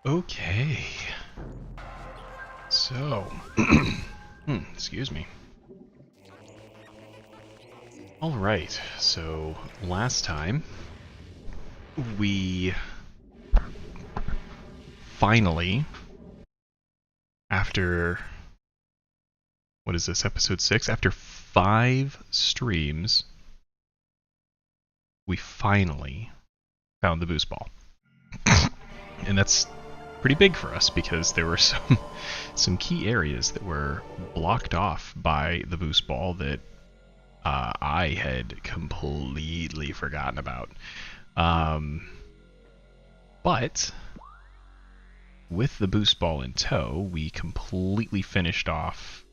Okay. So, excuse me. Alright, so last time we finally, after, what is this, episode 6? After 5 streams, we finally found the boost ball. And that's pretty big for us because there were some key areas that were blocked off by the boost ball that I had completely forgotten about. But with the boost ball in tow, we completely finished off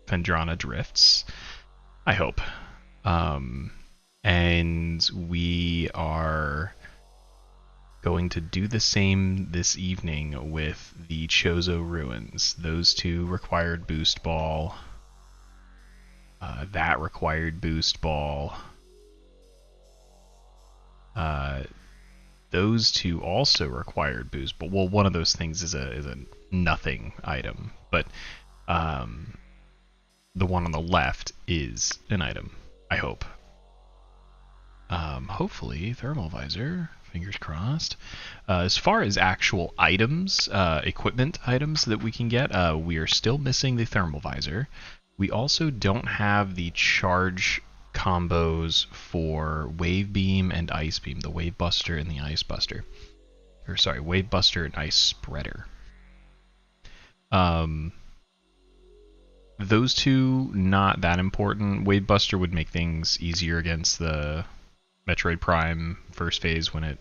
Phendrana drifts, I hope. And we are going to do the same this evening with the Chozo ruins. Those two required boost ball. That required boost ball. Those two also required boost ball. Well, one of those things is a nothing item, but the one on the left is an item, I hope. Hopefully, thermal visor. Fingers crossed. As far as actual items, equipment items that we can get, we are still missing the thermal visor. We also don't have the charge combos for Wave Beam and Ice Beam, the Wave Buster and the Ice Buster. Or sorry, Wave Buster and Ice Spreader. Those two, not that important. Wave Buster would make things easier against the Metroid Prime first phase when it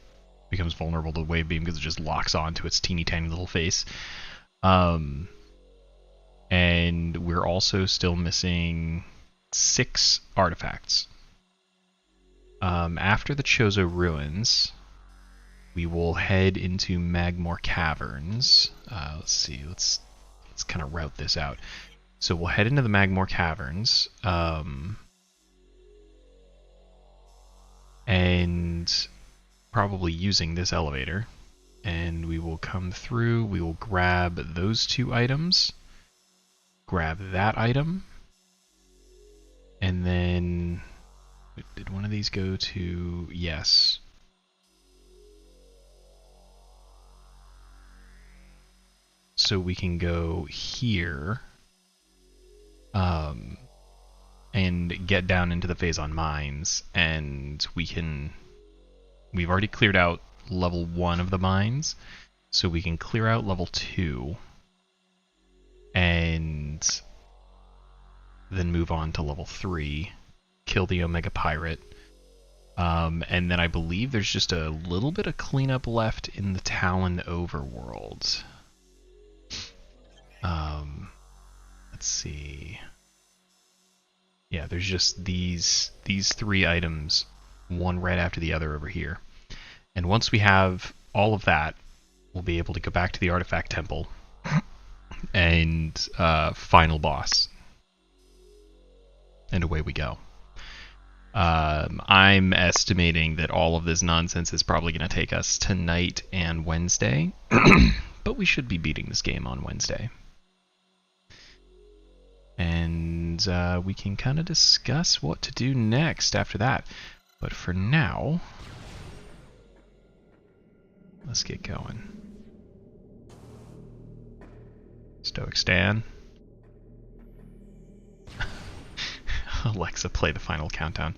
becomes vulnerable to Wave Beam because it just locks onto its teeny tiny little face. And we're also still missing 6 artifacts. After the Chozo ruins, we will head into Magmoor Caverns. Let's see, let's kind of route this out. So we'll head into the Magmoor Caverns, and probably using this elevator, and we will come through, we will grab those 2 items, grab that item, and then did one of these go to, yes. So we can go here and get down into the Phazon Mines, and we've already cleared out level 1 of the mines, so we can clear out level 2 and then move on to level 3, kill the Omega Pirate, and then I believe there's just a little bit of cleanup left in the Talon overworld. Let's see. Yeah, there's just these 3 items, one right after the other over here. And once we have all of that, we'll be able to go back to the Artifact Temple and final boss. And away we go. I'm estimating that all of this nonsense is probably going to take us tonight and Wednesday, but we should be beating this game on Wednesday. And we can kind of discuss what to do next after that. But for now, let's get going. Stoic Stan. Alexa, play the final countdown.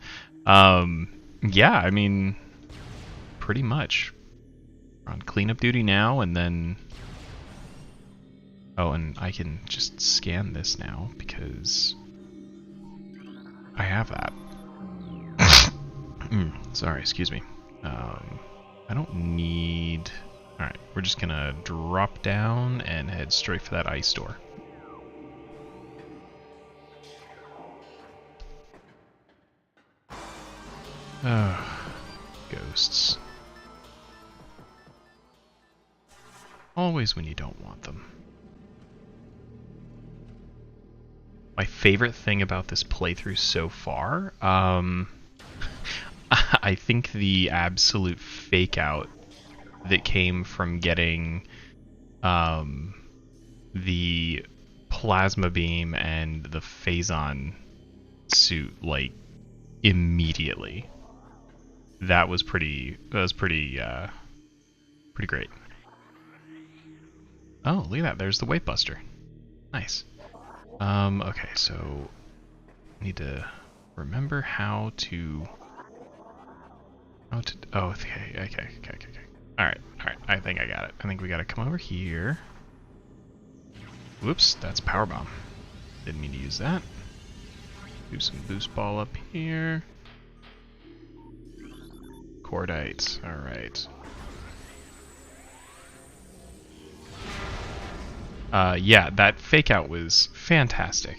Yeah, I mean, pretty much. We're on cleanup duty now, and then... Oh, and I can just scan this now, because I have that. Sorry, excuse me. I don't need... Alright, we're just gonna drop down and head straight for that ice door. Ghosts. Always when you don't want them. My favorite thing about this playthrough so far, I think the absolute fake out that came from getting the plasma beam and the Phazon suit like immediately. That was pretty great. Oh, look at that. There's the Weight Buster. Nice. Okay, so I need to remember how to oh, okay. Alright. I think I got it. I think we gotta come over here. Whoops, that's Power Bomb. Didn't mean to use that. Do some boost ball up here. Cordite, alright. Yeah, that fake out was fantastic.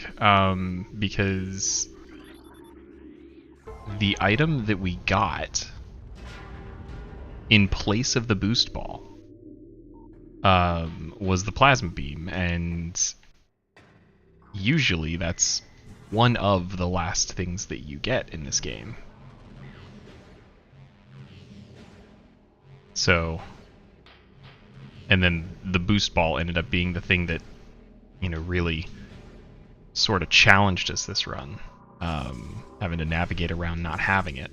Because the item that we got in place of the boost ball was the plasma beam, and usually that's one of the last things that you get in this game. So, and then the boost ball ended up being the thing that, you know, really sort of challenged us this run, having to navigate around not having it.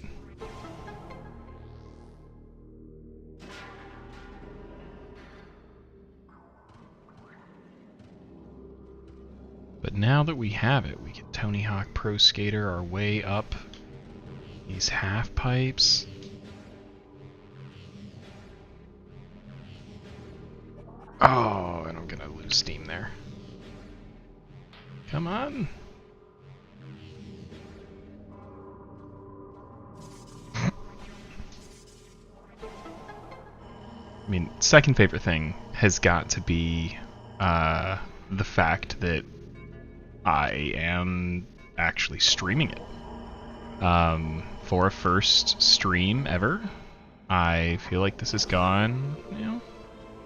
But now that we have it, we can Tony Hawk Pro Skater our way up these half pipes. Oh, and I'm gonna lose steam there. Come on. I mean, second favorite thing has got to be the fact that I am actually streaming it. For a first stream ever, I feel like this has gone, you know,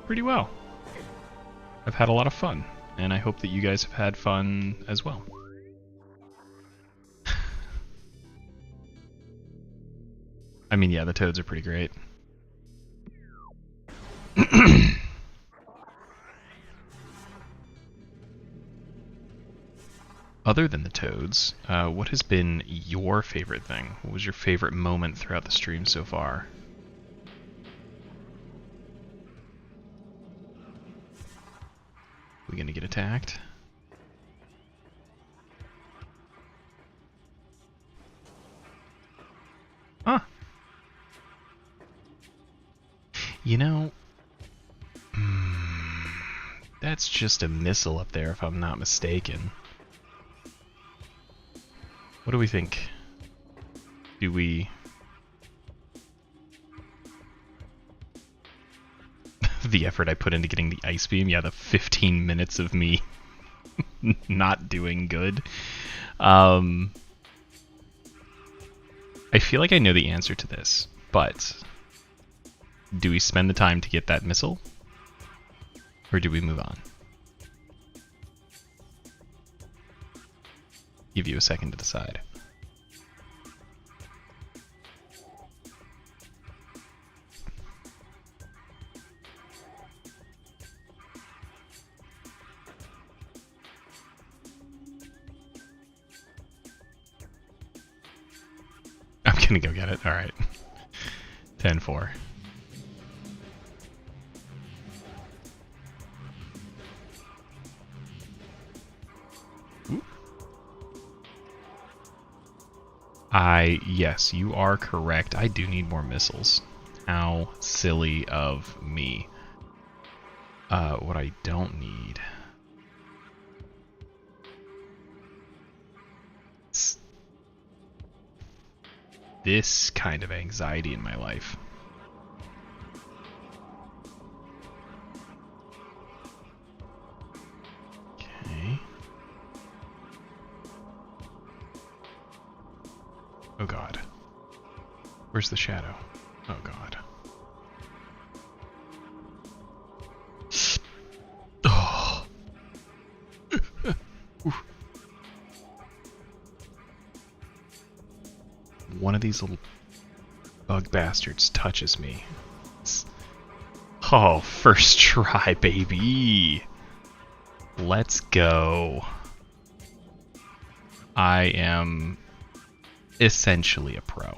pretty well. I've had a lot of fun, and I hope that you guys have had fun as well. I mean, yeah, the toads are pretty great. Other than the toads, what has been your favorite thing? What was your favorite moment throughout the stream so far? We gonna get attacked? Huh. You know, that's just a missile up there if I'm not mistaken. What do we think? Do we... the effort I put into getting the ice beam? Yeah, the 15 minutes of me not doing good. I feel like I know the answer to this, but do we spend the time to get that missile? Or do we move on? Give you a second to decide. I'm gonna go get it. Alright. 10-4. Yes, you are correct. I do need more missiles. How silly of me. What I don't need... it's this kind of anxiety in my life. Okay. Oh god. Where's the shadow? Oh god. Oh. One of these little bug bastards touches me. It's Oh, first try, baby. Let's go. I am essentially a pro.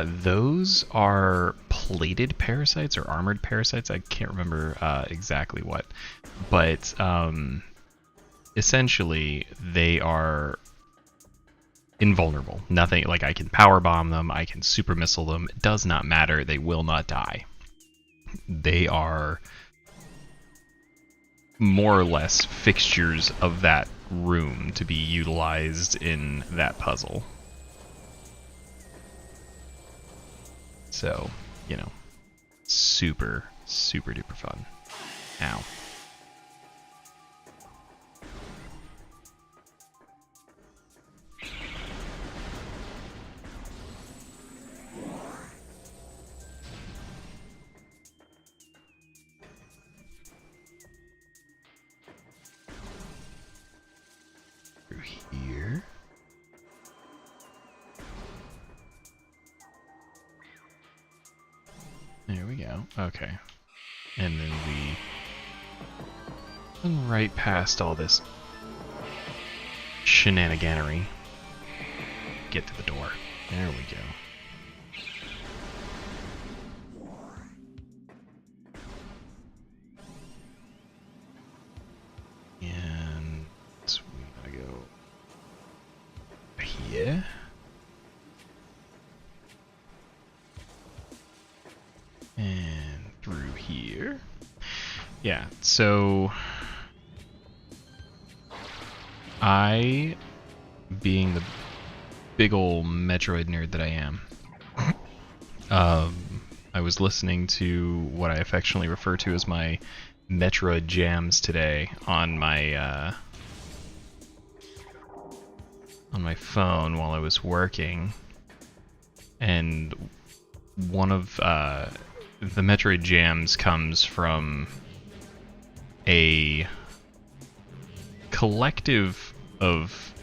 Those are plated parasites or armored parasites. I can't remember exactly what, but essentially they are invulnerable. Nothing, like I can power bomb them, I can super missile them. It does not matter. They will not die. They are more or less fixtures of that room to be utilized in that puzzle. So, you know, super, super duper fun. Ow. Through here. There we go. Okay. And then we run right past all this shenaniganery. Get to the door. There we go. And so we gotta go here. And through here. Yeah, so I, being the big ol' Metroid nerd that I am, I was listening to what I affectionately refer to as my Metroid jams today on my phone while I was working, and one of the Metroid jams comes from a collective of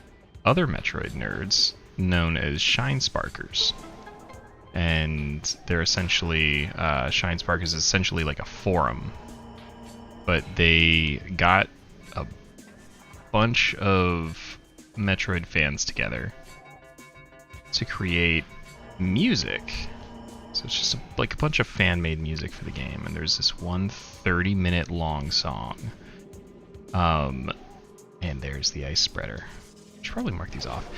other Metroid nerds known as Shine Sparkers. And they're essentially, Shine Sparkers is essentially like a forum. But they got a bunch of Metroid fans together to create music. So it's just like a bunch of fan-made music for the game, and there's this one 30-minute long song. And there's the ice spreader. I should probably mark these off.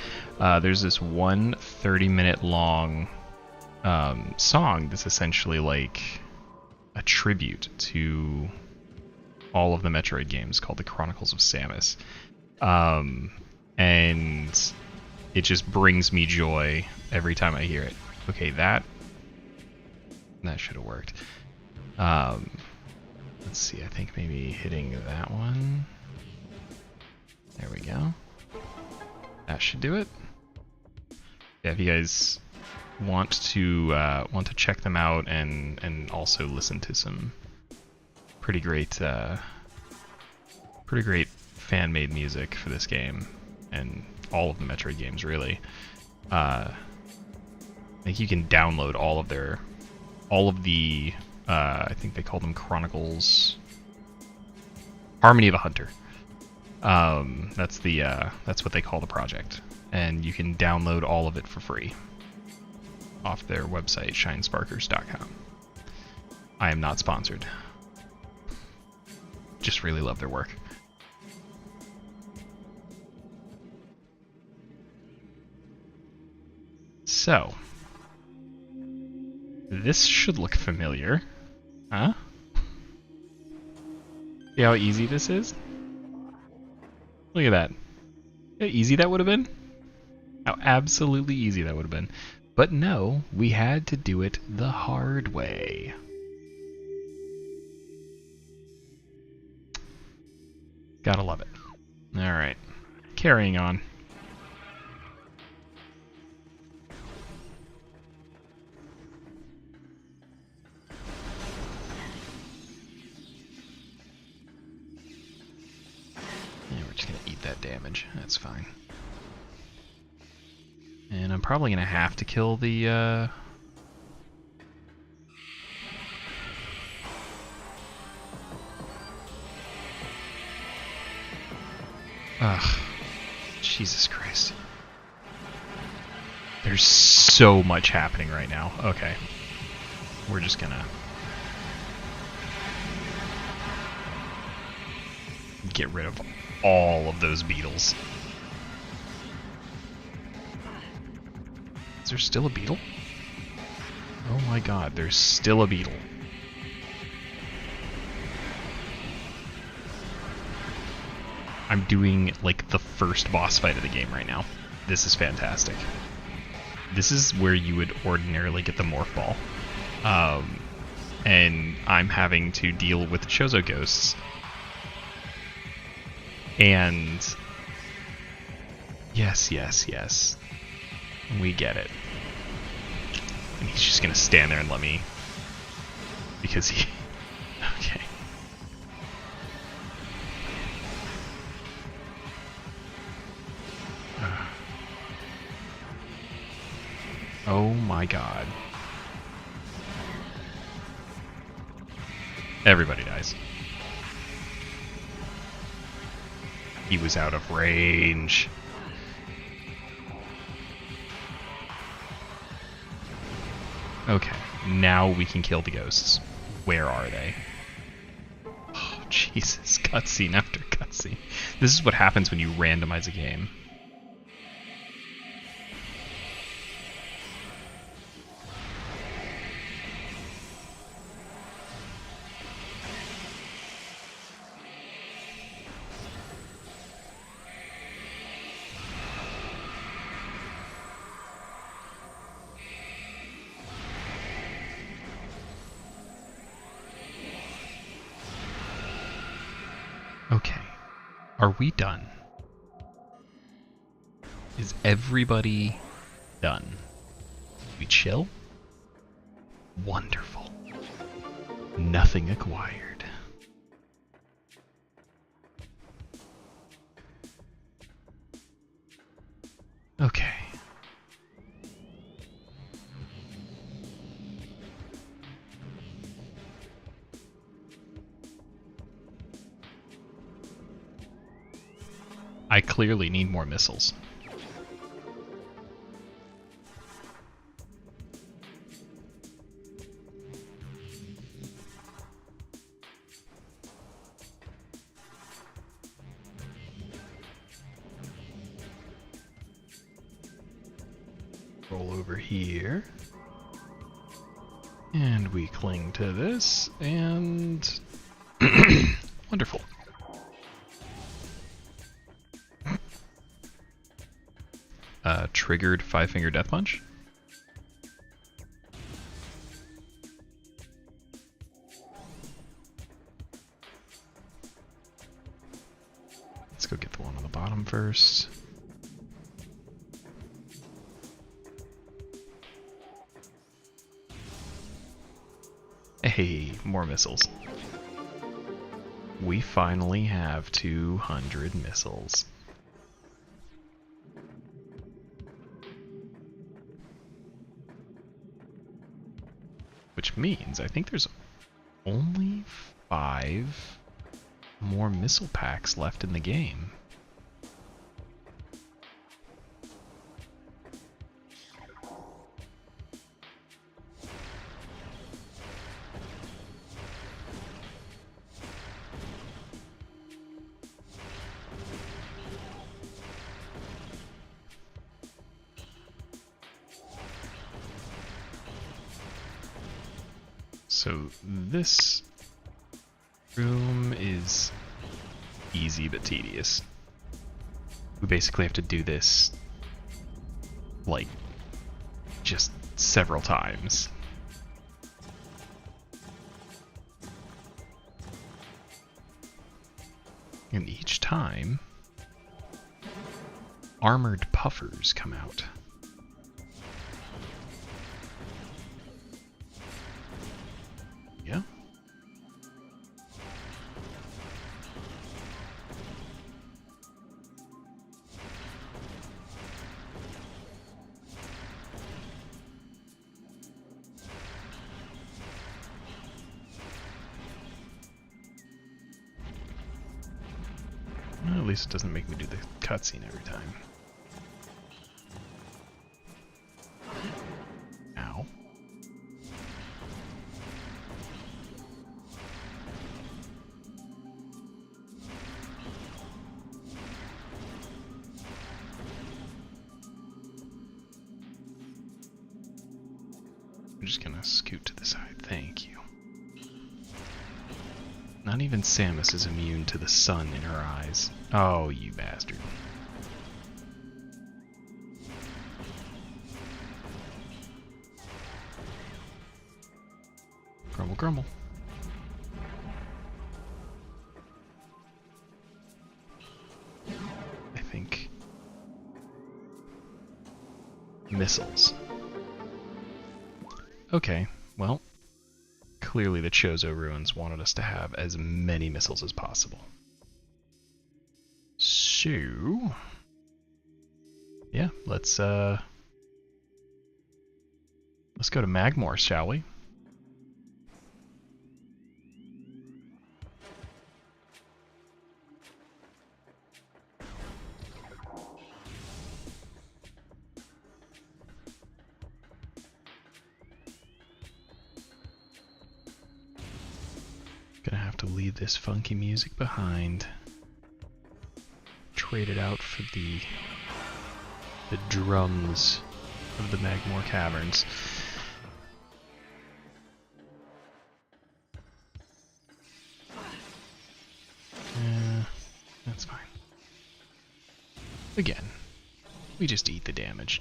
There's this one 30-minute long song that's essentially like a tribute to all of the Metroid games called the Chronicles of Samus. And it just brings me joy every time I hear it. Okay, that should have worked. Let's see, I think maybe hitting that one. There we go. That should do it. Yeah, if you guys want to check them out and also listen to some pretty great fan-made music for this game and all of the Metroid games, really. I think you can download all of the I think they call them Chronicles. Harmony of a Hunter. That's what they call the project, and you can download all of it for free off their website, shinesparkers.com. I am not sponsored. Just really love their work. So, this should look familiar. Huh? See how easy this is? Look at that. How easy that would have been? How absolutely easy that would have been. But no, we had to do it the hard way. Gotta love it. Alright. Carrying on. that damage. That's fine. And I'm probably going to have to kill the... Ugh. Jesus Christ. There's so much happening right now. Okay. We're just gonna... get rid of all of those beetles. Is there still a beetle? Oh my god, there's still a beetle. I'm doing, like, the first boss fight of the game right now. This is fantastic. This is where you would ordinarily get the morph ball. And I'm having to deal with Chozo ghosts. And... yes, yes, yes. We get it. And he's just gonna stand there and let me... because he... okay. Oh my god. Everybody dies. He was out of range. Okay, now we can kill the ghosts. Where are they? Oh, Jesus. Cutscene after cutscene. This is what happens when you randomize a game. Okay. Are we done? Is everybody done? We chill? Wonderful. Nothing acquired. Okay. I clearly need more missiles. Roll over here. And we cling to this, and... wonderful. Triggered 5-finger death punch. Let's go get the one on the bottom first. Hey, more missiles. We finally have 200 missiles. Which means I think there's only 5 more missile packs left in the game. So this room is easy but tedious. We basically have to do this like just several times. And each time armored puffers come out. Yeah. least it doesn't make me do the cutscene every time. Ow. I'm just gonna scoot to the side, thank you. Not even Samus is immune to the sun in her eyes. Oh, you bastard. Grumble, grumble. I think... missiles. Okay, well... clearly the Chozo ruins wanted us to have as many missiles as possible. So... yeah, let's go to Magmoor, shall we? Gonna have to leave this funky music behind. Trade it out for the drums of the Magmoor Caverns. That's fine. Again, we just eat the damage.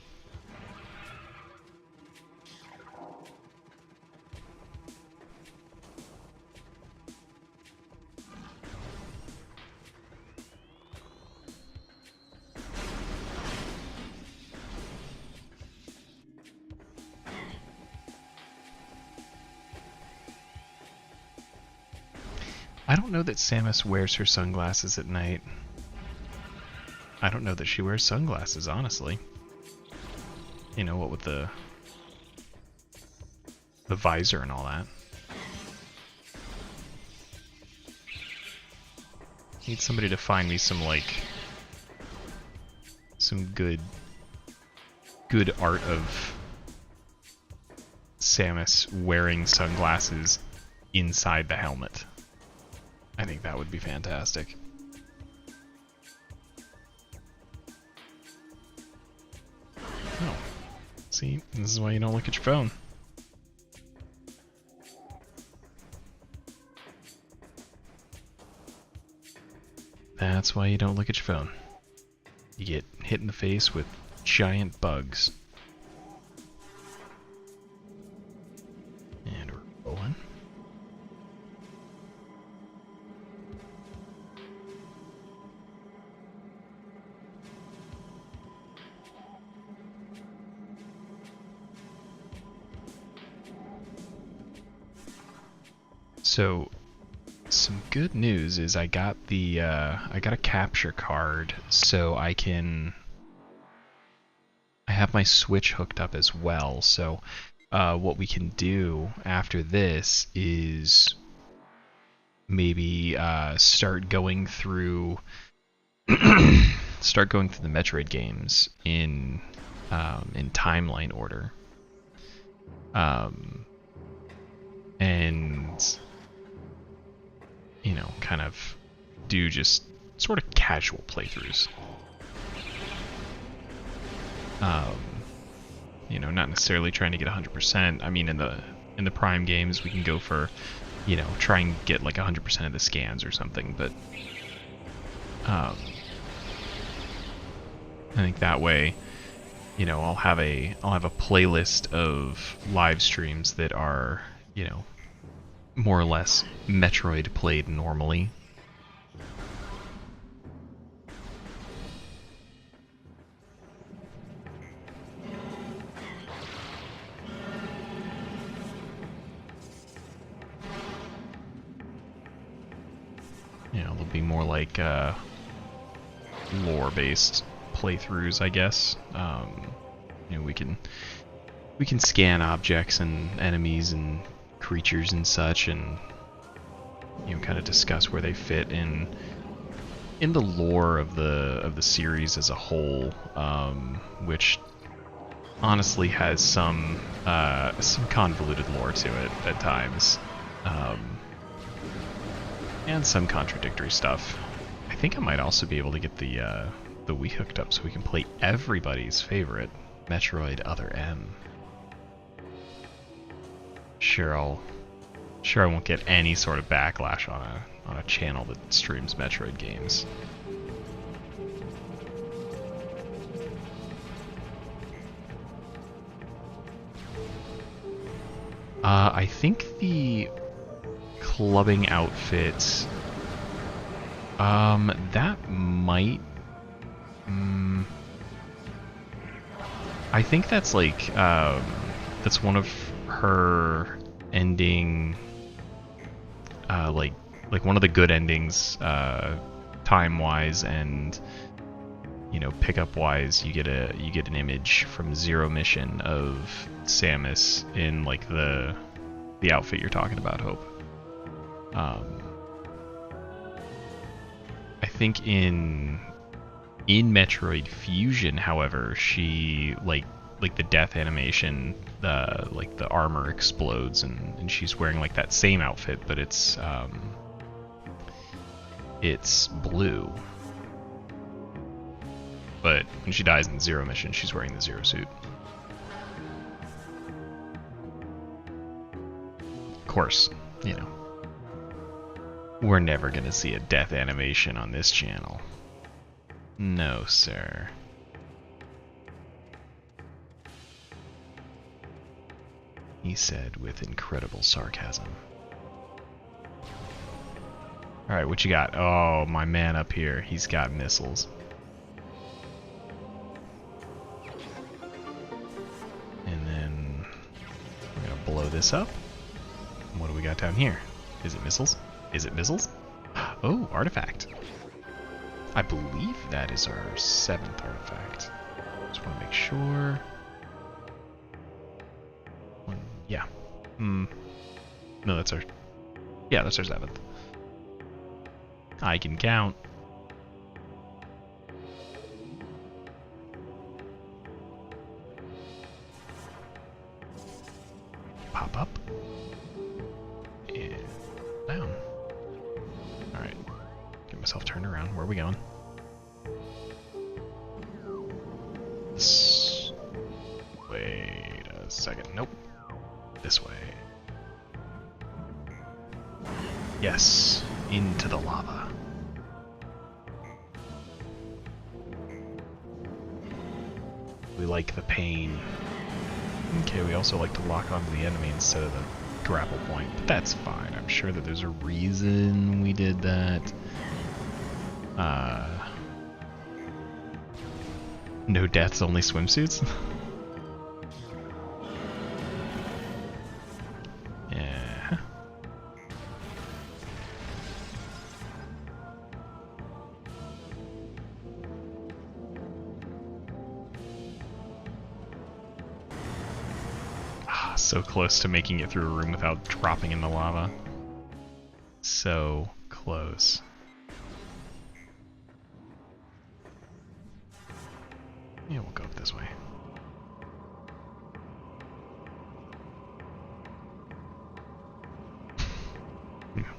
I don't know that Samus wears her sunglasses at night. I don't know that she wears sunglasses, honestly. You know, what with the visor and all that. Need somebody to find me some, like, some good art of Samus wearing sunglasses inside the helmet. I think that would be fantastic. Oh. See, this is why you don't look at your phone. That's why you don't look at your phone. You get hit in the face with giant bugs. And we're rolling. So, some good news is I got a capture card, so I have my Switch hooked up as well. So, what we can do after this is maybe start going through the Metroid games in timeline order, and you know, kind of do just sort of casual playthroughs. You know, not necessarily trying to get 100%. I mean, in the Prime games, we can go for, you know, try and get like 100% of the scans or something. But I think that way, you know, I'll have a playlist of live streams that are, you know, more or less Metroid played normally. You know, they'll be more like lore-based playthroughs, I guess. You know, we can scan objects and enemies and creatures and such, and you know, kind of discuss where they fit in in the lore of the series as a whole, which honestly has some convoluted lore to it at times, and some contradictory stuff. I think I might also be able to get the Wii hooked up so we can play everybody's favorite Metroid Other M. Sure I won't get any sort of backlash on a channel that streams Metroid games. I think the clubbing outfit, that might, I think that's like, that's one of her ending, like one of the good endings, time-wise and, you know, pickup-wise. You get an image from Zero Mission of Samus in like the outfit you're talking about, Hope. I think in Metroid Fusion, however, she like the death animation, like the armor explodes and she's wearing like that same outfit, but it's blue. But when she dies in Zero Mission, she's wearing the Zero suit. Of course, you know, we're never gonna see a death animation on this channel. No, sir. He said with incredible sarcasm. Alright, what you got? Oh, my man up here, he's got missiles. And then we're gonna blow this up. And what do we got down here? Is it missiles? Is it missiles? Oh, artifact. I believe that is our 7th artifact. Just want to make sure. Yeah. No, that's our... Yeah, that's our 7th. I can count. Pop up. And down. Alright. Get myself turned around. Where are we going? Wait a second. Nope. This way. Yes. Into the lava. We like the pain. Okay, we also like to lock onto the enemy instead of the grapple point, but that's fine. I'm sure that there's a reason we did that. No deaths, only swimsuits? Yeah. Ah, so close to making it through a room without dropping in the lava. So close. Yeah, we'll go up this way.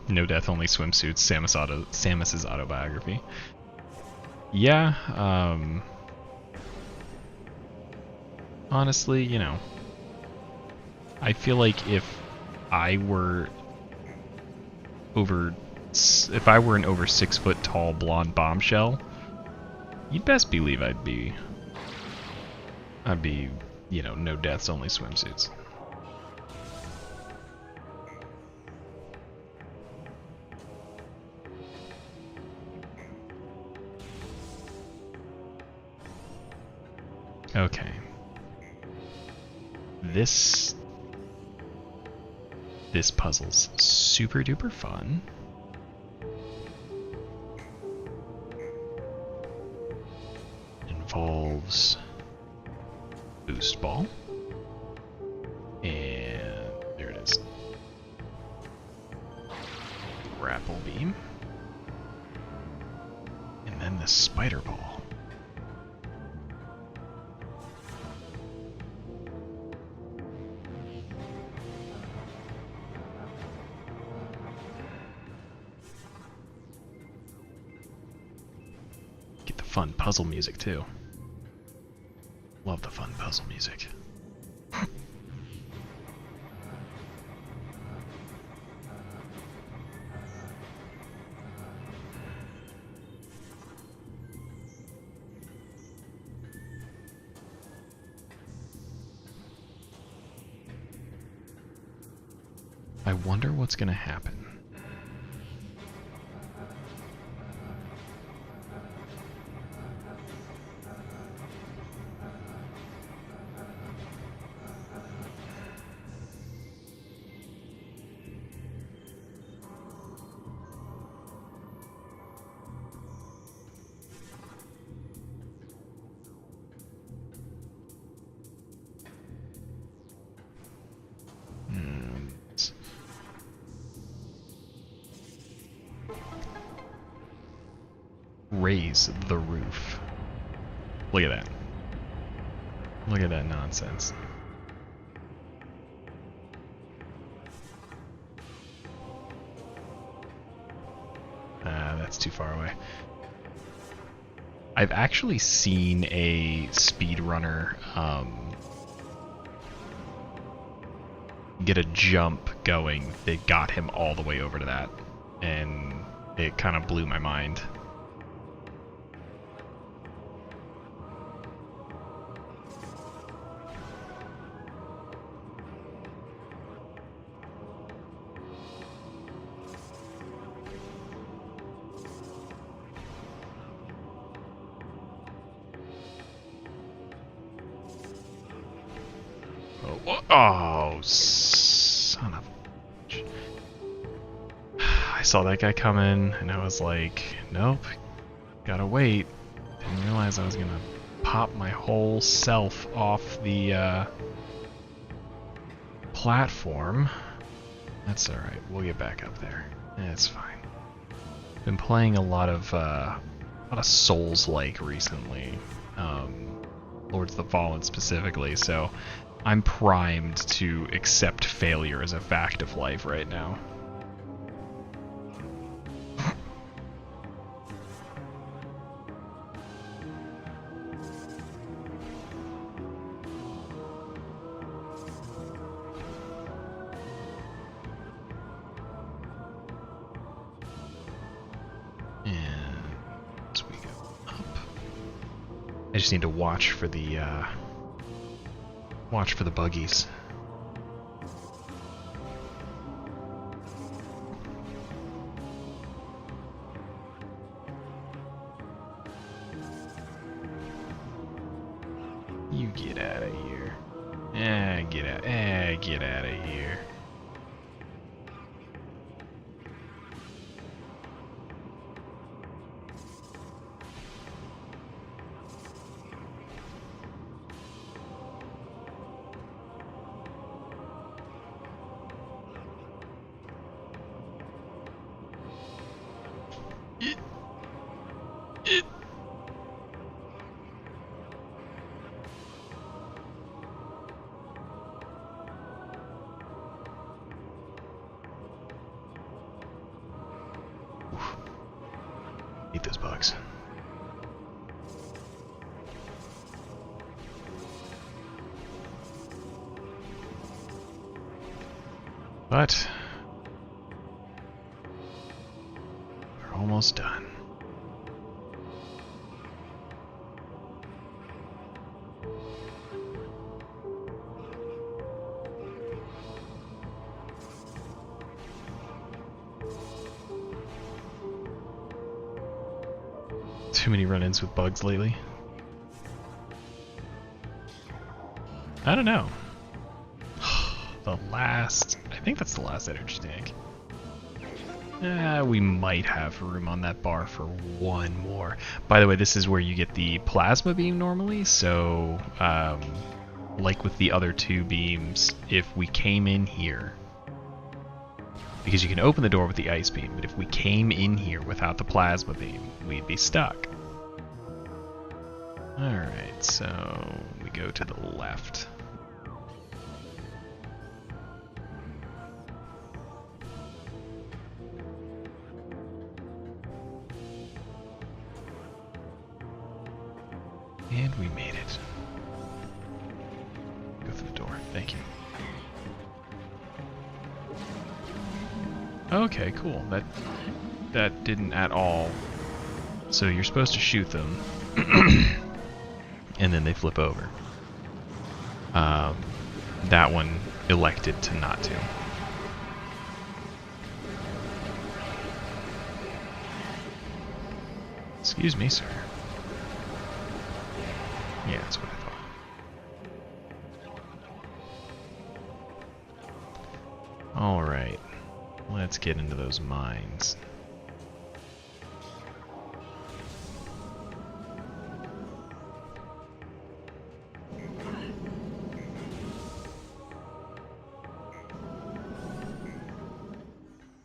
No death, only swimsuits. Samus's autobiography. Yeah, honestly, you know, I feel like if I were an over 6 foot tall blonde bombshell, you'd best believe I'd be, you know, no deaths, only swimsuits. Okay. This puzzle's super duper fun. Involves boost ball. And there it is. Grapple beam. a spider ball. Get the fun puzzle music too. Love the fun puzzle music. I wonder what's going to happen. Raise the roof. Look at that. Look at that nonsense. That's too far away. I've actually seen a speedrunner get a jump going that got him all the way over to that, and it kind of blew my mind. Oh, son of a bitch. I saw that guy coming, and I was like, nope, gotta wait. Didn't realize I was gonna pop my whole self off the platform. That's alright, we'll get back up there. It's fine. Been playing a lot of Souls-like recently. Lords of the Fallen specifically, so I'm primed to accept failure as a fact of life right now. And as we go up, I just need to watch for the buggies. You get out of here. Get out of here. Eat those bugs. But we're almost done. Too many run-ins with bugs lately. I don't know. I think that's the last energy tank. We might have room on that bar for one more. By the way, this is where you get the plasma beam normally, so like with the other two beams, if we came in here, because you can open the door with the ice beam, but if we came in here without the plasma beam, we'd be stuck. Alright, so we go to the left. And we made it. Go through the door. Thank you. Okay, cool. That didn't at all. So you're supposed to shoot them, and then they flip over. That one elected to not to. Excuse me, sir. Yeah, that's what I thought. Alright. Let's get into those mines.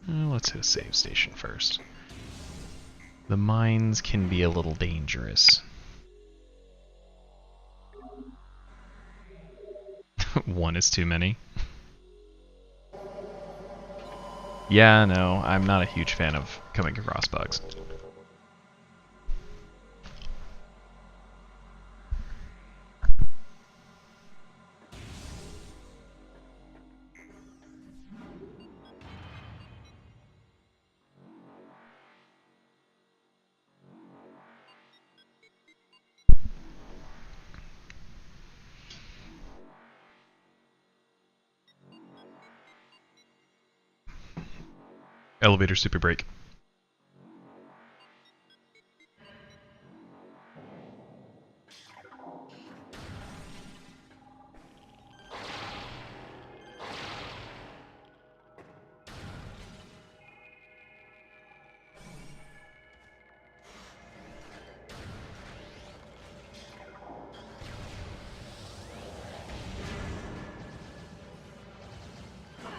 Let's hit a save station first. The mines can be a little dangerous. One is too many. Yeah, no, I'm not a huge fan of coming across bugs. Elevator super brake.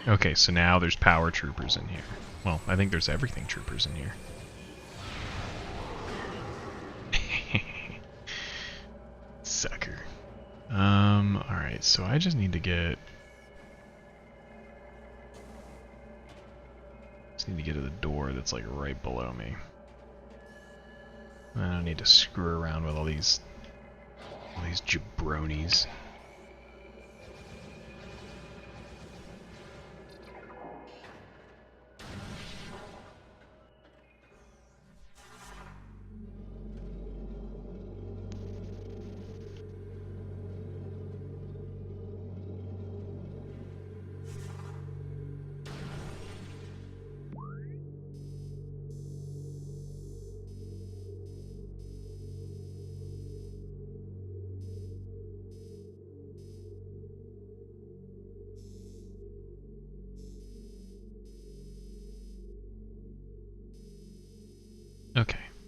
Okay, so now there's power troopers in here. Well, I think there's everything troopers in here. Sucker. Alright, so I just need to get... to the door that's like right below me. I don't need to screw around with all these jabronis.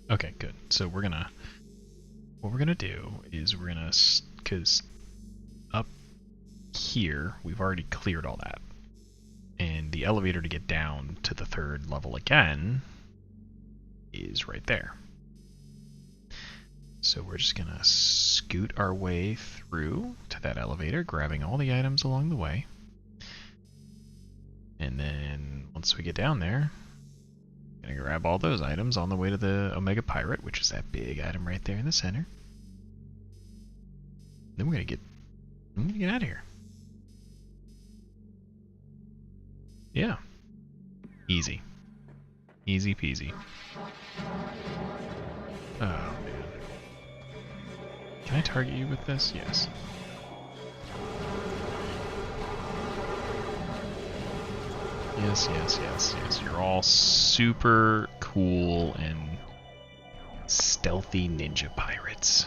Okay, good. So what we're gonna do is cause up here, we've already cleared all that. And the elevator to get down to the third level again is right there. So we're just gonna scoot our way through to that elevator, grabbing all the items along the way. And then once we get down there, gonna grab all those items on the way to the Omega Pirate, which is that big item right there in the center. Then we're gonna get out of here. Yeah. Easy. Easy peasy. Oh man. Can I target you with this? Yes. Yes. You're all super cool and stealthy ninja pirates.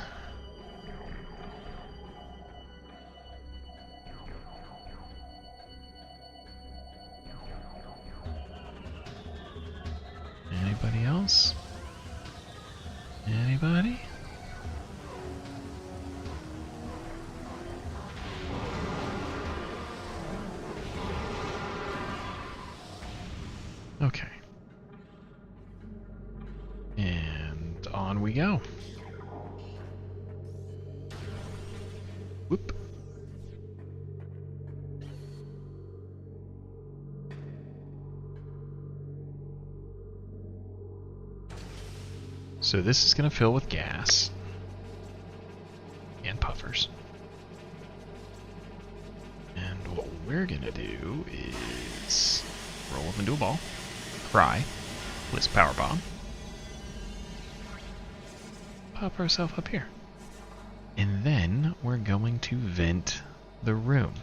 Anybody else? Anybody? Okay. And on we go. So this is going to fill with gas. And puffers. And what we're going to do is roll them into a ball. Cry. Blitz power bomb. Pop ourselves up here. And then we're going to vent the room.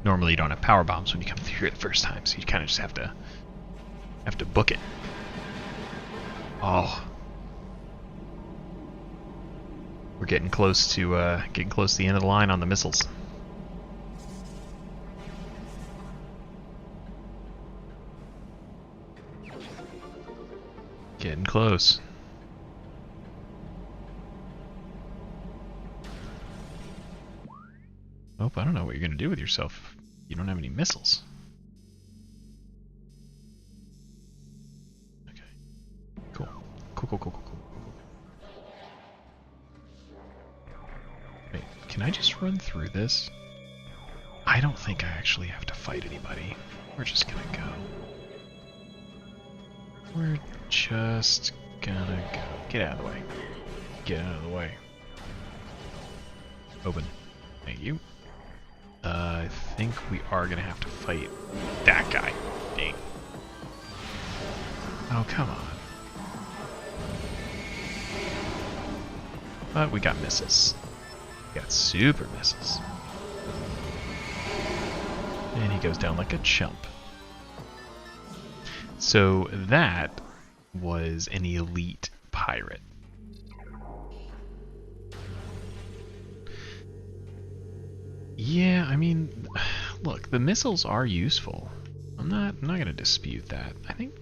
Normally you don't have power bombs when you come through here the first time, so you kind of just have to book it. Oh. We're getting close to the end of the line on the missiles. Getting close. Oh, I don't know what you're gonna do with yourself. You don't have any missiles. Okay. Cool. Cool. Wait, can I just run through this? I don't think I actually have to fight anybody. We're just gonna go. We're just gonna go. Get out of the way. Get out of the way. Open. Thank you. I think we are gonna have to fight that guy. Dang. Oh, come on. But we got missiles. We got super missiles. And he goes down like a chump. So that was an elite pirate. Yeah, I mean, look, the missiles are useful. I'm not gonna dispute that. I think,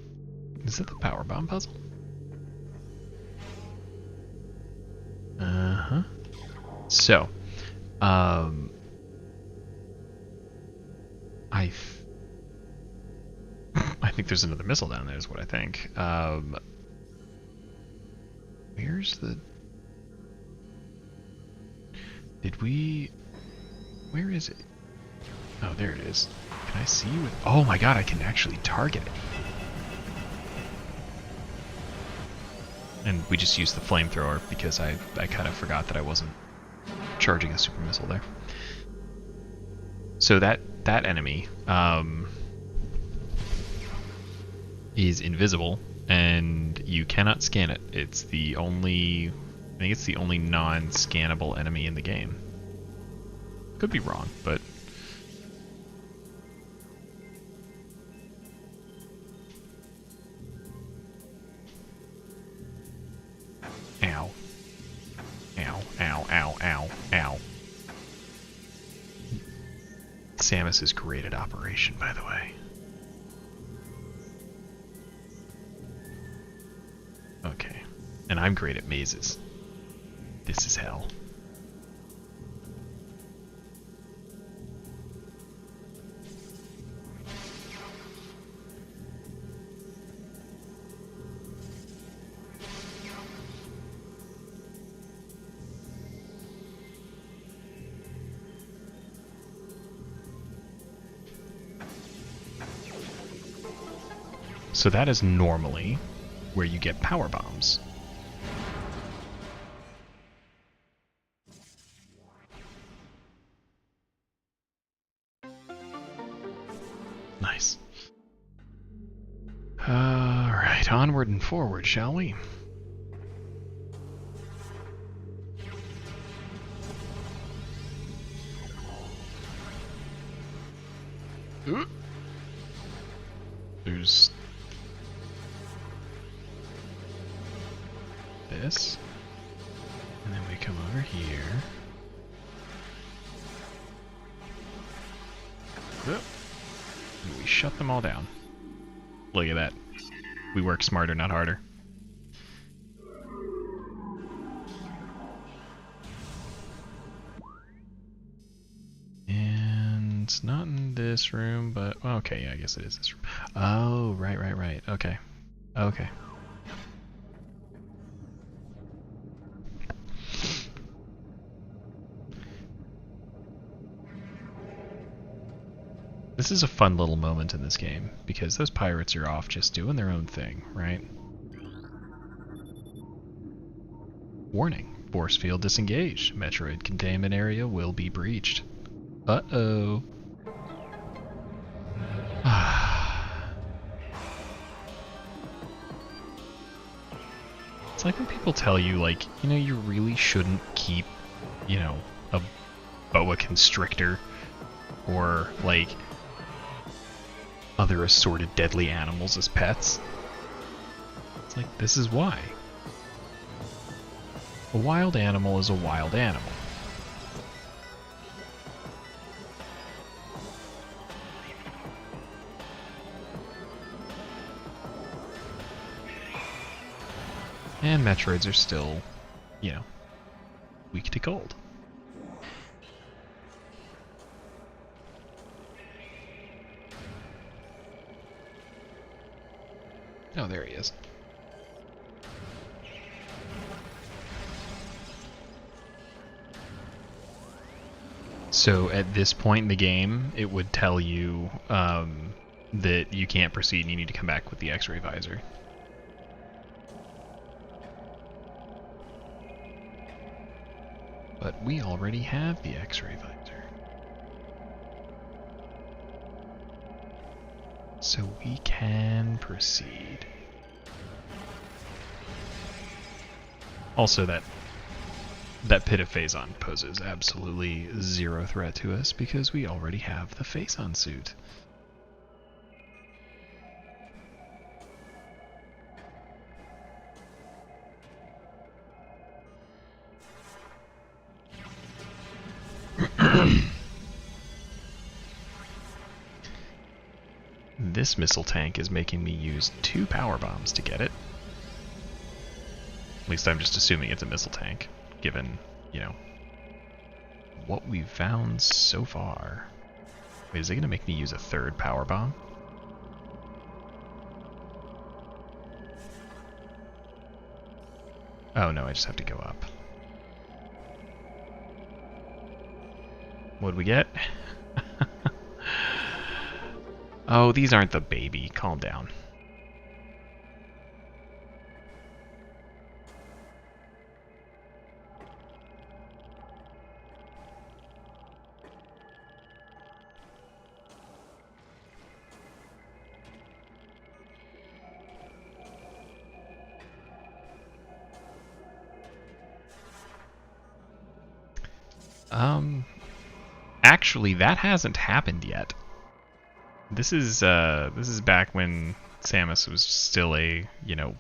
is that the power bomb puzzle? Uh-huh. So, I think there's another missile down there is what I think. Where's the... Where is it? Oh, there it is. Can I see with... Oh my god, I can actually target it. And we just used the flamethrower because I kind of forgot that I wasn't charging a super missile there. So that enemy is invisible and you cannot scan it. It's the only... I think it's the only non-scannable enemy in the game. Could be wrong, but... Ow. Ow, ow, ow, ow, ow. Samus is great at operation, by the way. Okay. And I'm great at mazes. This is hell. So that is normally where you get power bombs. Nice. Alright, onward and forward, shall we? There's this, and then we come over here. And we shut them all down. Look at that. We work smarter, not harder. And it's not in this room, but well, okay, yeah, I guess it is this room. Oh, right. Okay. Okay. This is a fun little moment in this game, because those pirates are off just doing their own thing, right? Warning, force field disengaged. Metroid containment area will be breached. Uh-oh. It's like when people tell you, like, you know, you really shouldn't keep, you know, a boa constrictor or, like, other assorted deadly animals as pets. It's like, this is why. A wild animal is a wild animal. And Metroids are still, you know, weak to cold. Oh, there he is. So at this point in the game, it would tell you that you can't proceed and you need to come back with the X-ray visor. But we already have the X-ray visor. So we can proceed. Also, that pit of Phazon poses absolutely zero threat to us because we already have the Phazon suit. This missile tank is making me use 2 power bombs to get it. At least I'm just assuming it's a missile tank, given, you know, what we've found so far. Wait, is it going to make me use a 3rd power bomb? Oh no, I just have to go up. What'd we get? Oh, these aren't the baby. Calm down. Actually, that hasn't happened yet. This is back when Samus was still a, you know,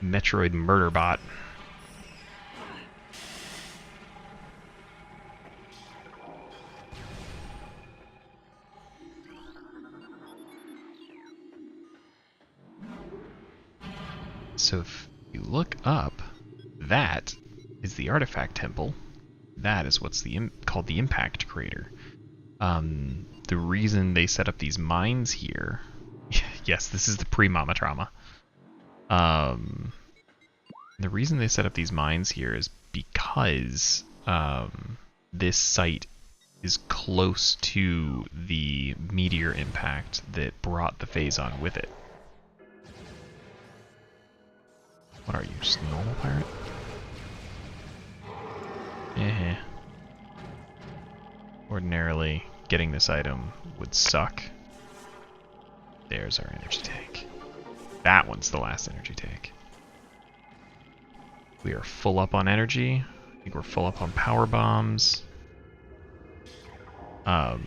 Metroid murder bot. So if you look up, that is the artifact temple. That is what's called the impact crater. The reason they set up these mines here, yes, this is the pre-Mama Trauma. The reason they set up these mines here is because this site is close to the meteor impact that brought the Phazon with it. What are you, just a normal pirate? Eh. Ordinarily, getting this item would suck. There's our energy tank. That one's the last energy tank. We are full up on energy. I think we're full up on power bombs. But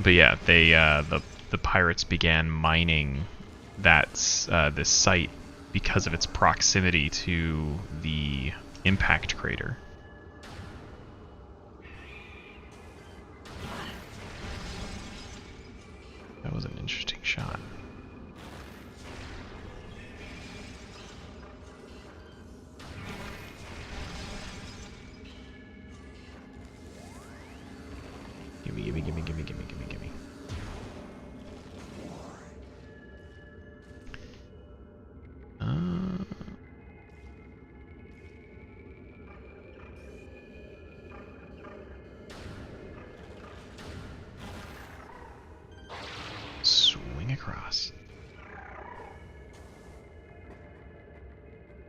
yeah, they the pirates began mining this site because of its proximity to the impact crater. That was an interesting shot. Gimme, gimme, gimme, gimme, gimme, gimme, gimme. Swing across.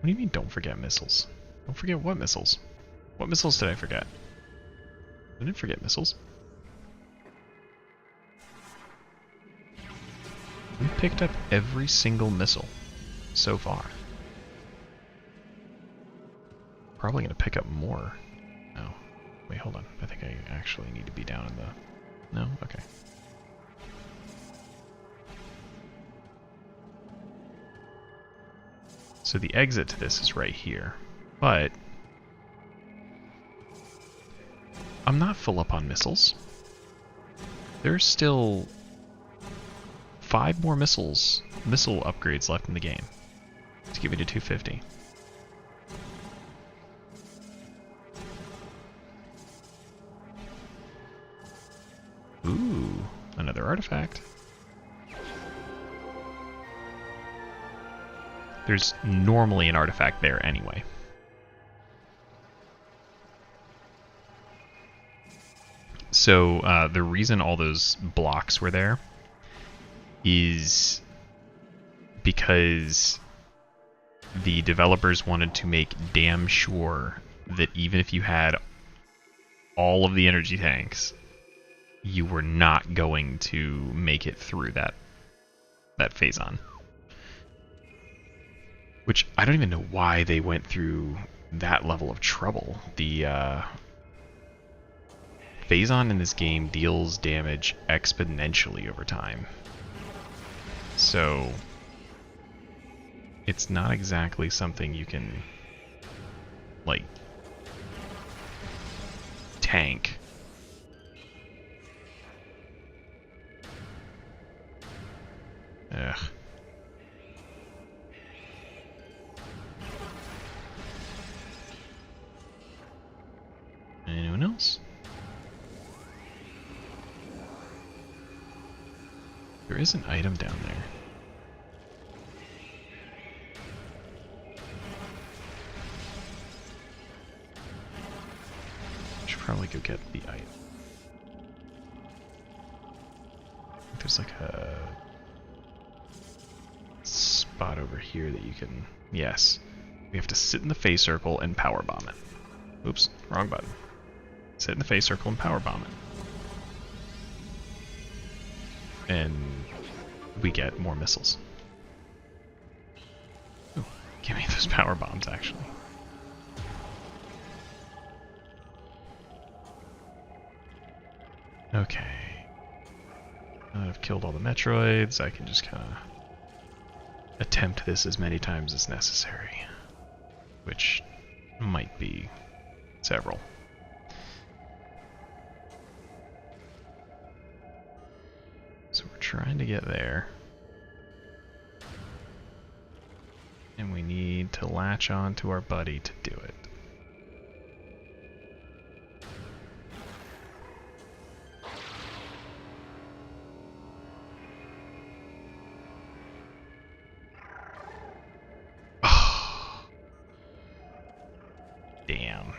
do you mean don't forget missiles? Don't forget what missiles? What missiles did I forget? I didn't forget missiles. We picked up every single missile so far. Probably gonna pick up more. No. Wait, hold on. I think I actually need to be down in the... No? Okay. So the exit to this is right here. But... I'm not full up on missiles. There's still 5 more missile upgrades left in the game to get me to 250. Ooh, another artifact. There's normally an artifact there anyway. So the reason all those blocks were there is because the developers wanted to make damn sure that even if you had all of the energy tanks, you were not going to make it through that Phazon. Which, I don't even know why they went through that level of trouble. The Phazon in this game deals damage exponentially over time. So, it's not exactly something you can, like, tank. Ugh. Anyone else? There is an item down there. Should probably go get the item. There's like a spot over here that you can... Yes. We have to sit in the phase circle and power bomb it. Oops, wrong button. Sit in the phase circle and power bomb it. And we get more missiles. Ooh, give me those power bombs, actually. Okay. Now that I've killed all the Metroids, I can just kind of attempt this as many times as necessary. Which might be several. So we're trying to get there. And we need to latch on to our buddy to do it. Damn.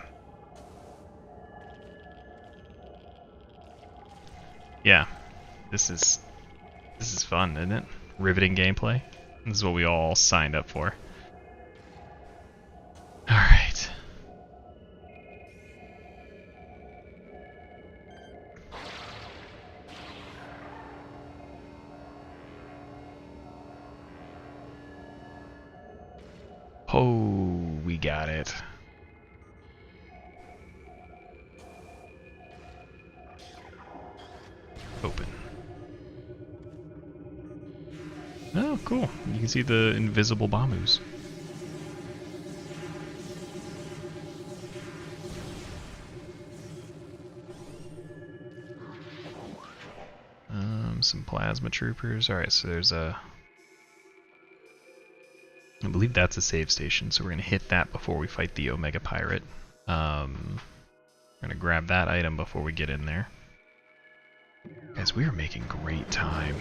Yeah. This is fun, isn't it? Riveting gameplay. This is what we all signed up for. Alright. Oh, we got it. Open. Oh, cool. You can see the invisible Bamus. Some plasma troopers. Alright, so there's a... I believe that's a save station, so we're going to hit that before we fight the Omega Pirate. We're going to grab that item before we get in there. Guys, we are making great time.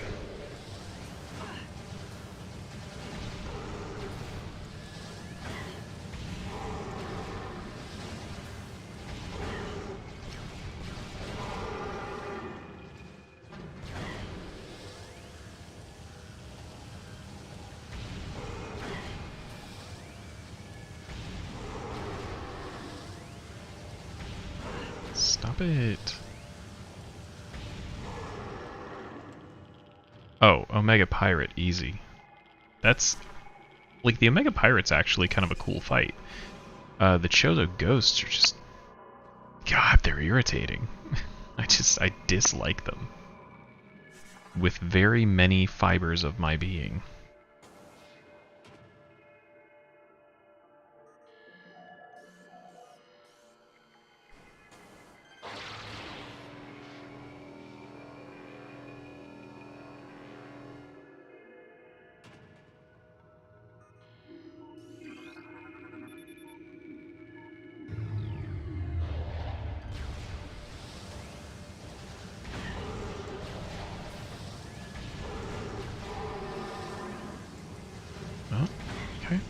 Stop it. Oh, Omega Pirate, easy. That's... Like, the Omega Pirate's actually kind of a cool fight. The Chozo Ghosts are just... God, they're irritating. I dislike them. With very many fibers of my being. Oh, okay.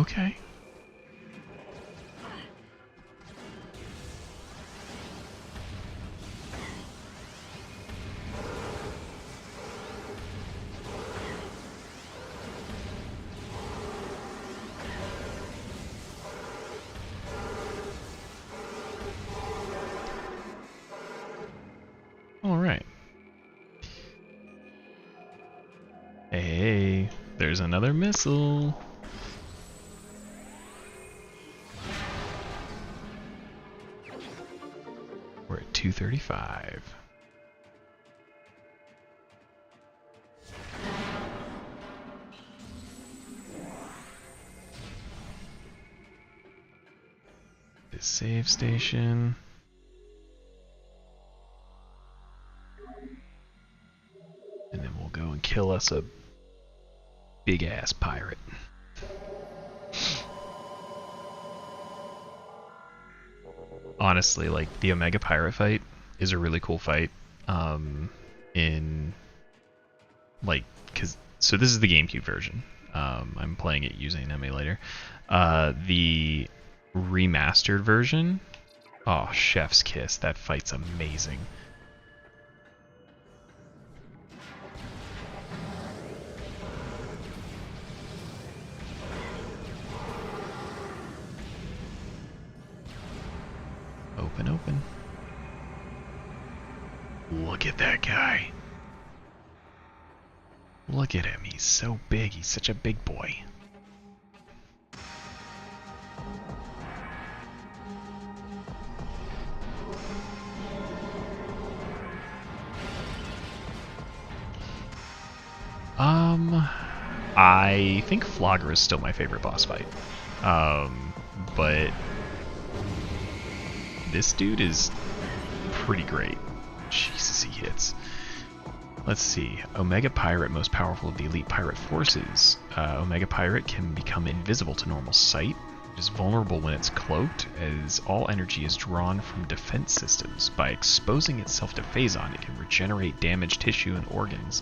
Okay. Alright. Hey, there's another missile. We're at 235. This save station. And then we'll go and kill us a big ass pirate. Honestly, like, the Omega Pirate fight is a really cool fight. So this is the GameCube version. I'm playing it using an emulator. The remastered version, oh, chef's kiss, that fight's amazing. Open. Look at that guy. Look at him, he's so big, he's such a big boy. I think Flogger is still my favorite boss fight. But this dude is pretty great. Jesus, he hits. Let's see. Omega Pirate, most powerful of the elite pirate forces. Omega Pirate can become invisible to normal sight. It is vulnerable when it's cloaked, as all energy is drawn from defense systems. By exposing itself to Phazon, it can regenerate damaged tissue and organs.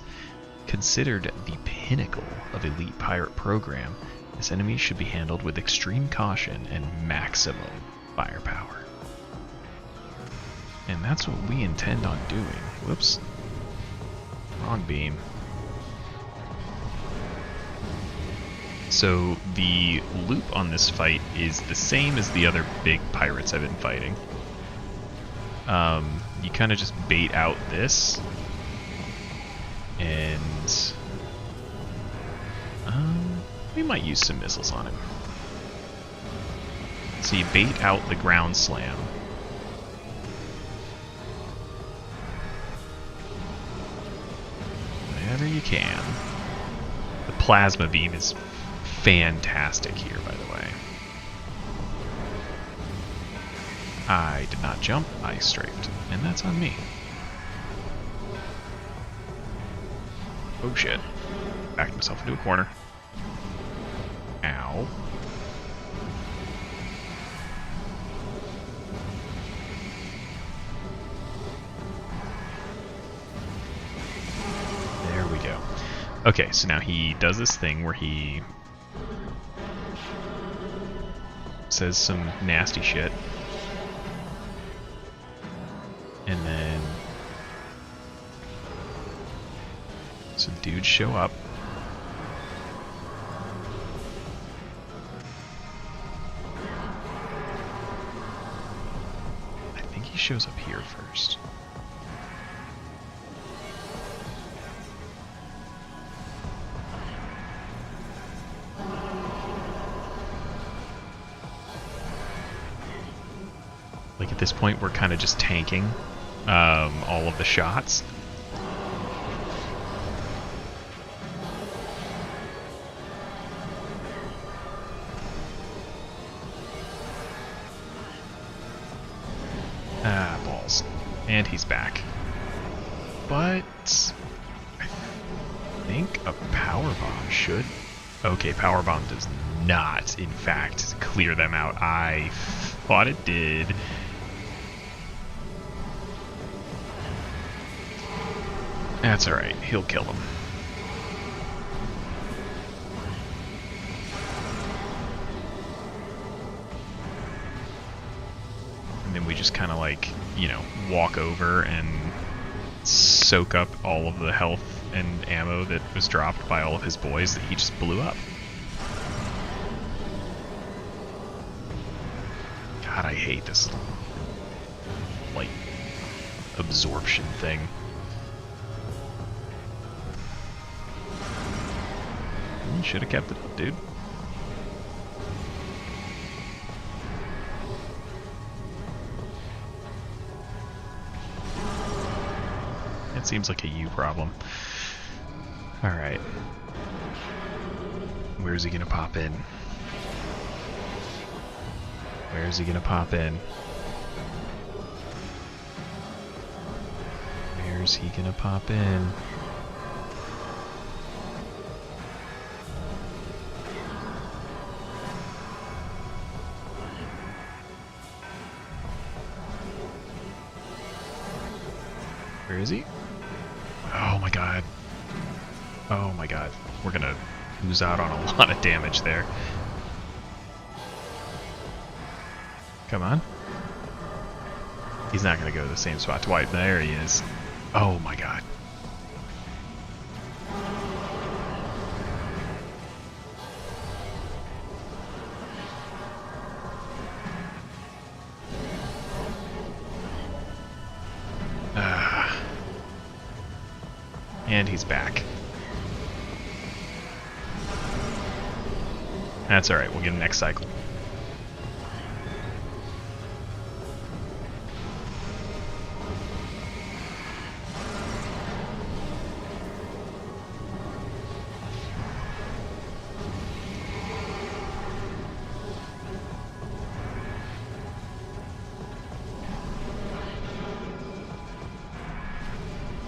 Considered the pinnacle of elite pirate program, this enemy should be handled with extreme caution and maximum firepower. And that's what we intend on doing. Whoops. Wrong beam. So the loop on this fight is the same as the other big pirates I've been fighting. You kind of just bait out this, and we might use some missiles on him. So you bait out the ground slam. Whenever you can. The plasma beam is fantastic here, by the way. I did not jump, I strafed, and that's on me. Oh shit. Backed myself into a corner. Ow. There we go. Okay, so now he does this thing where he says some nasty shit. And then some dudes show up. I think shows up here first. Like, at this point, we're kind of just tanking all of the shots. Ah, balls. And he's back. But I think a power bomb should... Okay, power bomb does not, in fact, clear them out. I thought it did. That's alright, he'll kill them. And then we just kind of like, you know, walk over and soak up all of the health and ammo that was dropped by all of his boys that he just blew up. God, I hate this light absorption thing. You should have kept it up, dude. It seems like a you problem. Alright. Where's he gonna pop in? Where's he gonna pop in? Where's he gonna pop in? Where is he? Oh my god. Oh my god. We're gonna lose out on a lot of damage there. Come on. He's not gonna go to the same spot twice. There he is. Oh my god. And he's back. That's alright, we'll get him next cycle.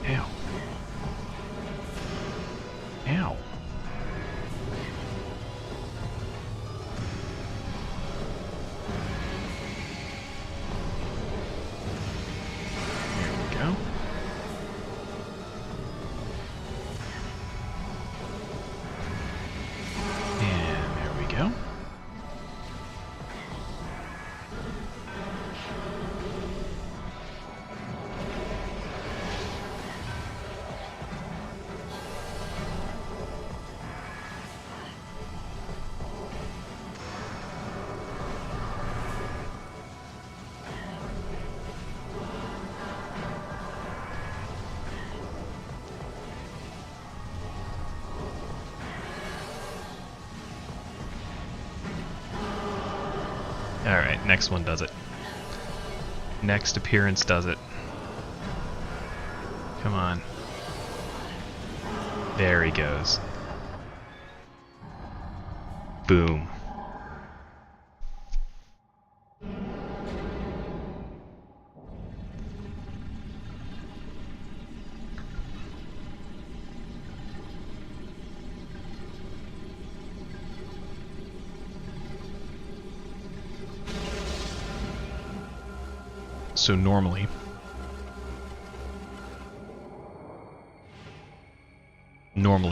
Ow. Ow. There we go. And there we go. Alright, next one does it. Next appearance does it. Come on. There he goes. Boom. So normally,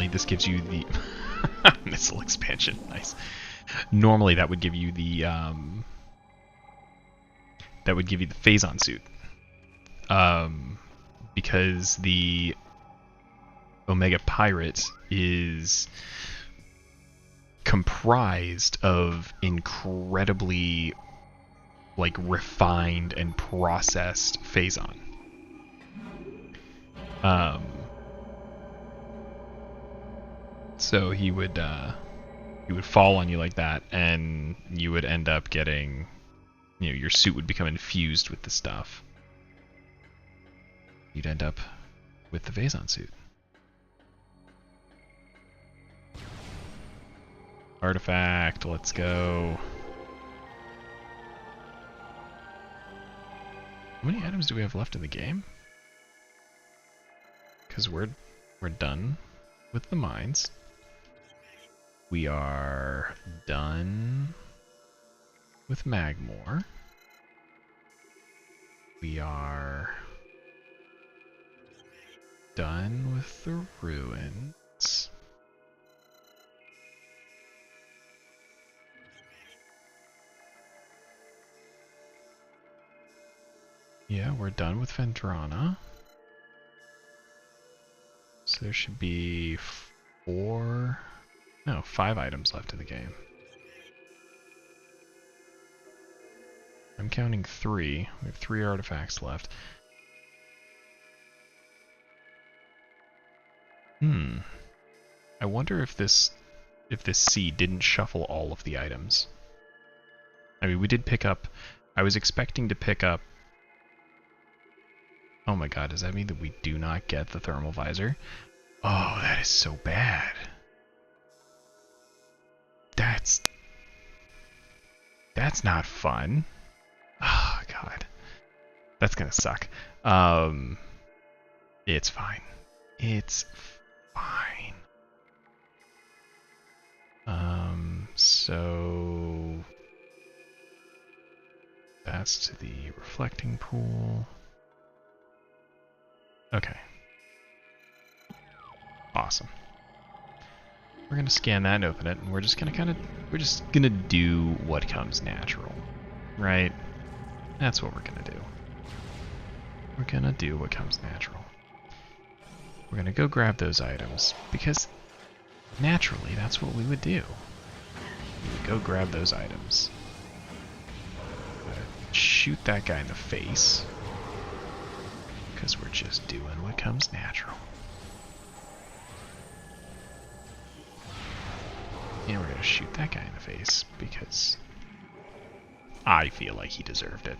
this gives you the missile expansion. Nice. Normally that would give you the Phazon suit, because the Omega Pirate is comprised of incredibly like refined and processed Phazon. So he would fall on you like that, and you would end up getting, your suit would become infused with the stuff. You'd end up with the Phazon suit. Artifact, let's go. How many items do we have left in the game? Because we're done with the mines. We are done with Magmoor. We are done with the ruins. Yeah, we're done with Phendrana. So there should be 5 items left in the game. I'm counting 3. We have 3 artifacts left. I wonder if this sea didn't shuffle all of the items. I mean, we did pick up... I was expecting to pick up... Oh my god, does that mean that we do not get the thermal visor? Oh, that is so bad. That's not fun. Oh god. That's gonna suck. It's fine. It's fine. So that's to the reflecting pool. Okay. Awesome. We're gonna scan that and open it, and we're just gonna do what comes natural, right? That's what we're gonna do. We're gonna do what comes natural. We're gonna go grab those items, because naturally that's what we would do. We would go grab those items. Shoot that guy in the face, because we're just doing what comes natural. And we're gonna shoot that guy in the face, because I feel like he deserved it.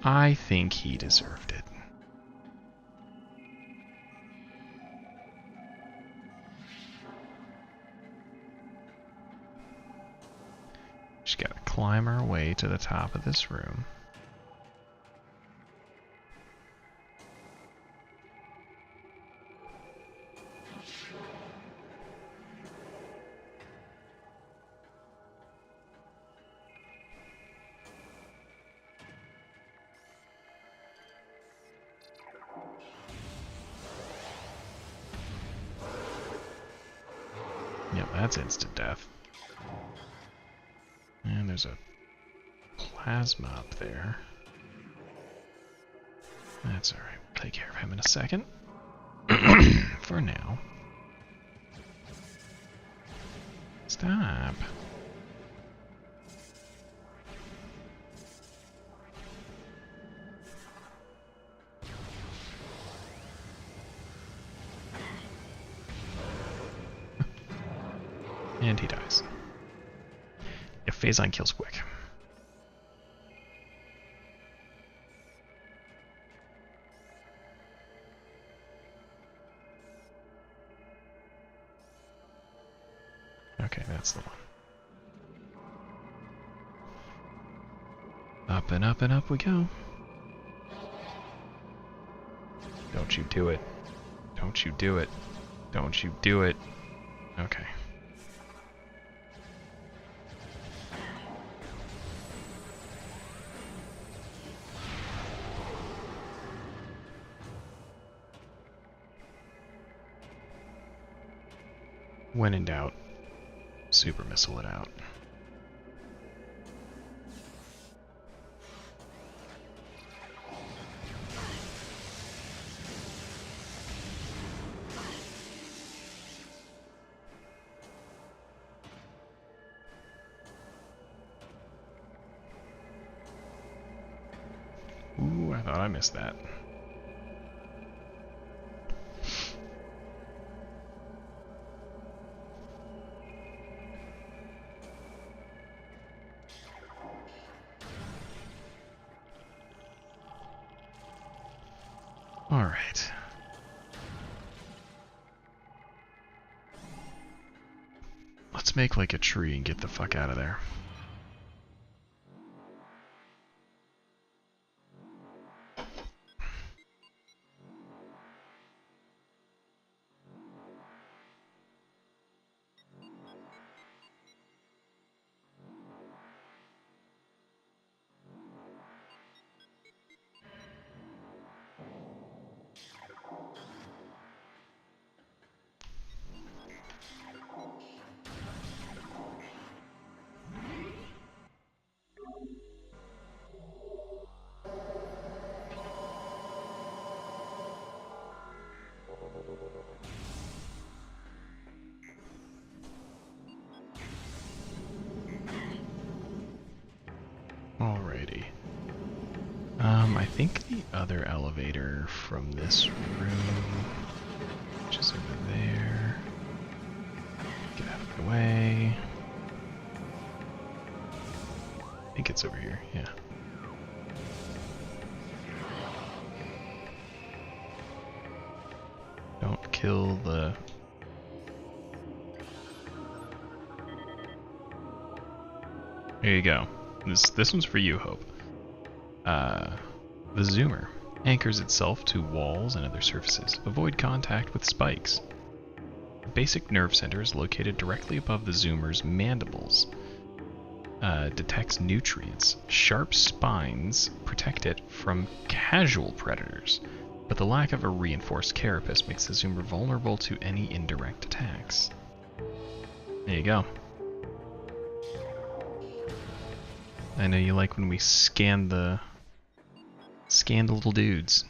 I think he deserved it. Just gotta climb our way to the top of this room. Yep, that's instant death. And there's a plasma up there. That's alright, we'll take care of him in a second. For now. Stop. And he dies. Yeah, Phazon kills quick. Okay, that's the one. Up and up and up we go. Don't you do it. Don't you do it. Don't you do it. Okay. When in doubt, super missile it out. thought I missed that. Alright. Let's make like a tree and get the fuck out of there. Alrighty. I think the other elevator from this room, which is over there. Get out of the way. I think it's over here, yeah. Don't kill the... There you go. This one's for you, Hope. The zoomer anchors itself to walls and other surfaces. Avoid contact with spikes. The basic nerve center is located directly above the zoomer's mandibles. Detects nutrients. Sharp spines protect it from casual predators, but the lack of a reinforced carapace makes the zoomer vulnerable to any indirect attacks. There you go. I know you like when we scan the little dudes.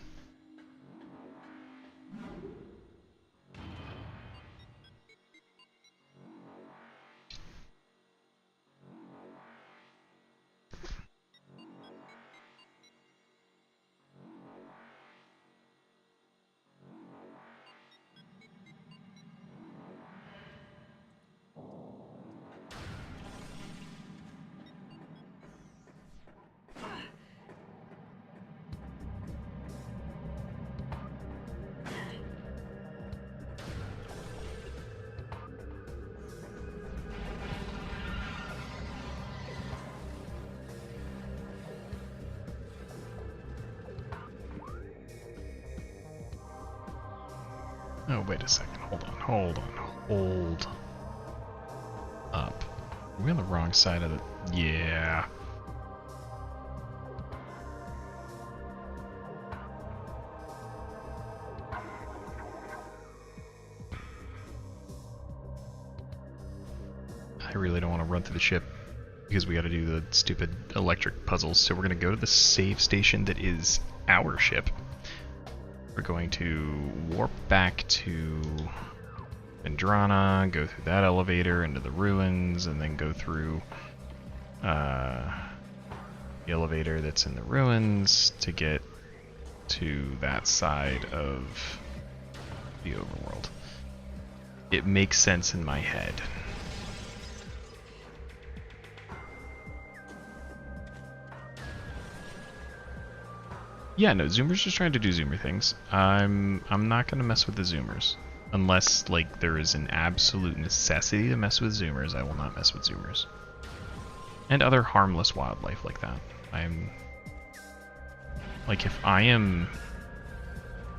Oh, wait a second. Hold up. Are we on the wrong side of the... Yeah. I really don't want to run through the ship because we got to do the stupid electric puzzles. So we're going to go to the save station that is our ship. We're going to warp back to Phendrana, go through that elevator into the ruins, and then go through the elevator that's in the ruins to get to that side of the overworld. It makes sense in my head. Yeah, no, Zoomer's just trying to do Zoomer things. I'm not gonna mess with the Zoomers. Unless, like, there is an absolute necessity to mess with Zoomers, I will not mess with Zoomers. And other harmless wildlife like that. Like, if I am,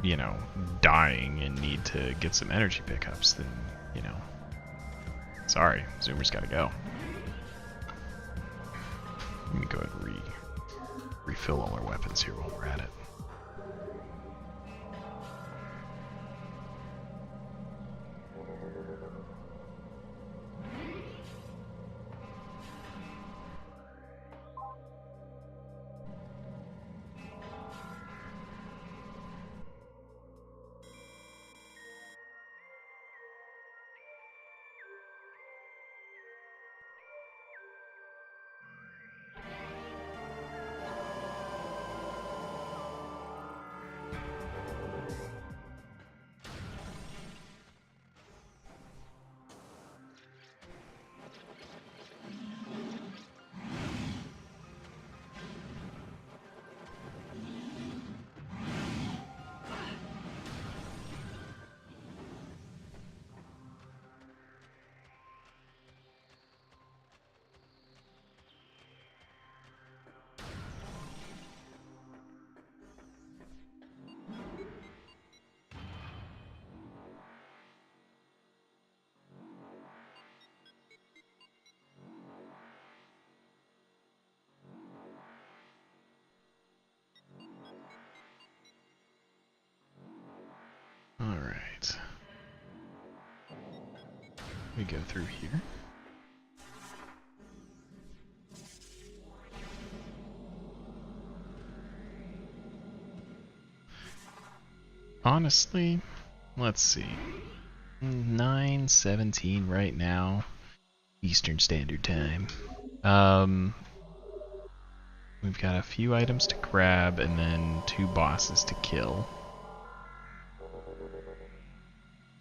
you know, dying and need to get some energy pickups, then, you know, sorry, Zoomers gotta go. Let me go ahead and refill all our weapons here while we're at it. We go through here. Honestly, let's see. 9:17 right now, Eastern Standard Time. We've got a few items to grab and then 2 bosses to kill.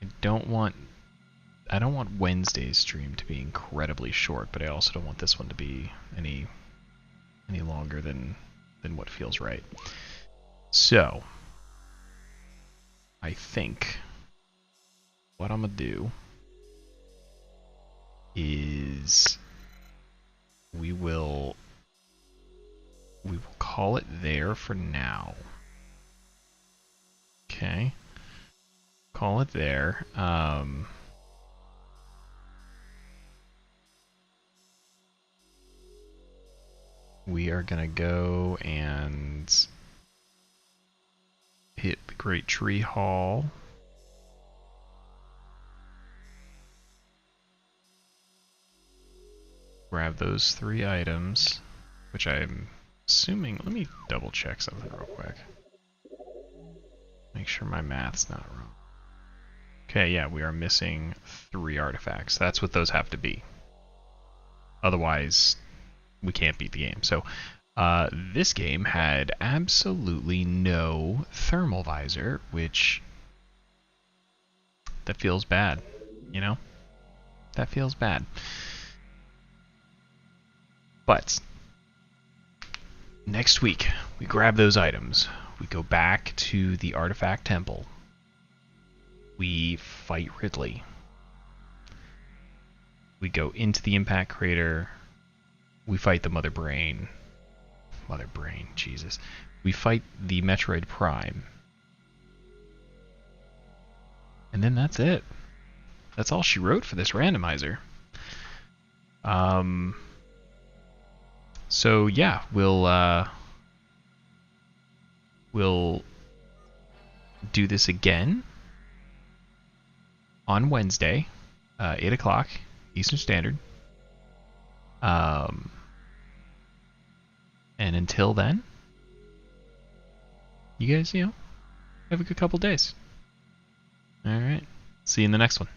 I don't want Wednesday's stream to be incredibly short, but I also don't want this one to be any longer than what feels right. So, I think what I'm gonna do is we will call it there for now. Okay. Call it there. We are gonna go and hit the Great Tree Hall. Grab those 3 items, which I'm assuming, let me double check something real quick. Make sure my math's not wrong. Okay, yeah, we are missing 3 artifacts. That's what those have to be. Otherwise, we can't beat the game. So, this game had absolutely no thermal visor, which that feels bad, you know? That feels bad. But next week, we grab those items. We go back to the Artifact Temple. We fight Ridley. We go into the Impact Crater. We fight the Mother Brain. Mother Brain, Jesus. We fight the Metroid Prime. And then that's it. That's all she wrote for this randomizer. So yeah, we'll do this again on Wednesday, 8 o'clock Eastern Standard. And until then, you guys, have a good couple days. All right. See you in the next one.